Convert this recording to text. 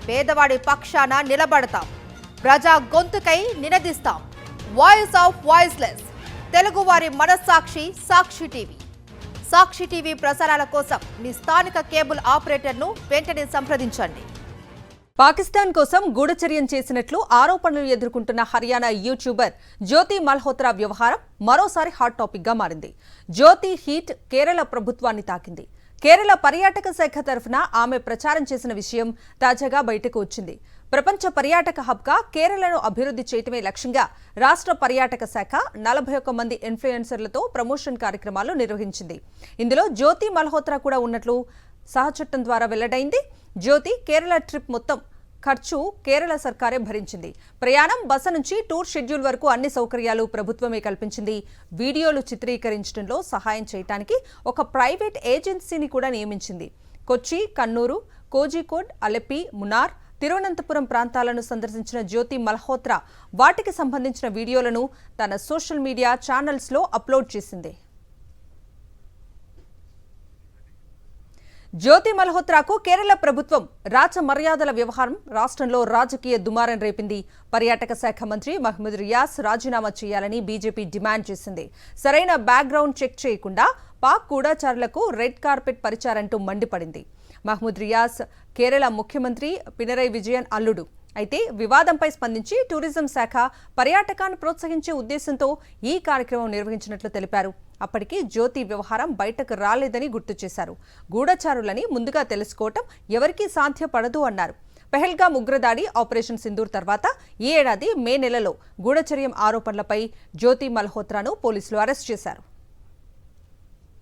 పేదవాడి పక్షాన నిలబడతాం, ప్రజా గొంతుకై నినదిస్తాం. వాయిస్ ఆఫ్ వాయిస్లెస్, తెలుగువారి మనస్సాక్షి సాక్షి టీవీ. సాక్షి టీవీ ప్రసారాల కోసం మీ స్థానిక కేబుల్ ఆపరేటర్ను వెంటనే సంప్రదించండి. పాకిస్తాన్ కోసం గూఢచర్యం చేసినట్లు ఆరోపణలు ఎదుర్కొంటున్న హర్యానా యూట్యూబర్ జ్యోతి మల్హోత్రా వ్యవహారం మరోసారి హాట్ టాపిక్ గా మారింది. జ్యోతి హీట్ కేరళ ప్రభుత్వాన్ని తాకింది. కేరళ పర్యాటక శాఖ తరఫున ఆమె ప్రచారం చేసిన విషయం తాజాగా బయటకు వచ్చింది. ప్రపంచ పర్యాటక హబ్గా కేరళను అభివృద్ధి చేయటమే లక్ష్యంగా రాష్ట్ర పర్యాటక శాఖ 41 మంది ఇన్ఫ్లుయెన్సర్లతో ప్రమోషన్ కార్యక్రమాలు నిర్వహించింది. ఇందులో జ్యోతి మల్హోత్రా కూడా ఉన్నట్లు సహచట్టం ద్వారా వెల్లడైంది. జ్యోతి కేరళ ట్రిప్ మొత్తం ఖర్చు కేరళ సర్కారే భరించింది. ప్రయాణం, బస నుంచి టూర్ షెడ్యూల్ వరకు అన్ని సౌకర్యాలు ప్రభుత్వమే కల్పించింది. వీడియోలు చిత్రీకరించడంలో సహాయం చేయడానికి ఒక ప్రైవేట్ ఏజెన్సీని కూడా నియమించింది. కొచ్చి, కన్నూరు, కోజికోడ్, అలెప్పి, మునార్, తిరువనంతపురం ప్రాంతాలను సందర్శించిన జ్యోతి మల్హోత్రా వాటికి సంబంధించిన వీడియోలను తన సోషల్ మీడియా ఛానల్స్లో అప్లోడ్ చేసింది. జ్యోతి మల్హోత్రాకు కేరళ ప్రభుత్వం రాచ మర్యాదల వ్యవహారం రాష్ట్రంలో రాజకీయ దుమారం రేపింది. పర్యాటక శాఖ మంత్రి మహ్మద్ రియాజ్ రాజీనామా చేయాలని బీజేపీ డిమాండ్ చేసింది. సరైన బ్యాక్గ్రౌండ్ చెక్ చేయకుండా పాక్ గూఢచారులకు రెడ్ కార్పెట్ పరిచారంటూ మండిపడింది. మహ్మూద్ రియాజ్ కేరళ ముఖ్యమంత్రి పినరై విజయన్ అల్లుడు. అయితే వివాదంపై స్పందించి టూరిజం శాఖ పర్యాటకాన్ని ప్రోత్సహించే ఉద్దేశంతో ఈ కార్యక్రమం నిర్వహించినట్లు తెలిపారు. అప్పటికి జ్యోతి వ్యవహారం బయటకు రాలేదని గుర్తు చేశారు. గూఢచారులని ముందుగా తెలుసుకోవటం ఎవరికీ సాధ్యపడదు అన్నారు. పెహల్గాం ఉగ్రదాడి, ఆపరేషన్ సింధూర్ తర్వాత ఈ ఏడాది మే నెలలో గూఢచర్యం ఆరోపణలపై జ్యోతి మల్హోత్రాను పోలీసులు అరెస్ట్ చేశారు.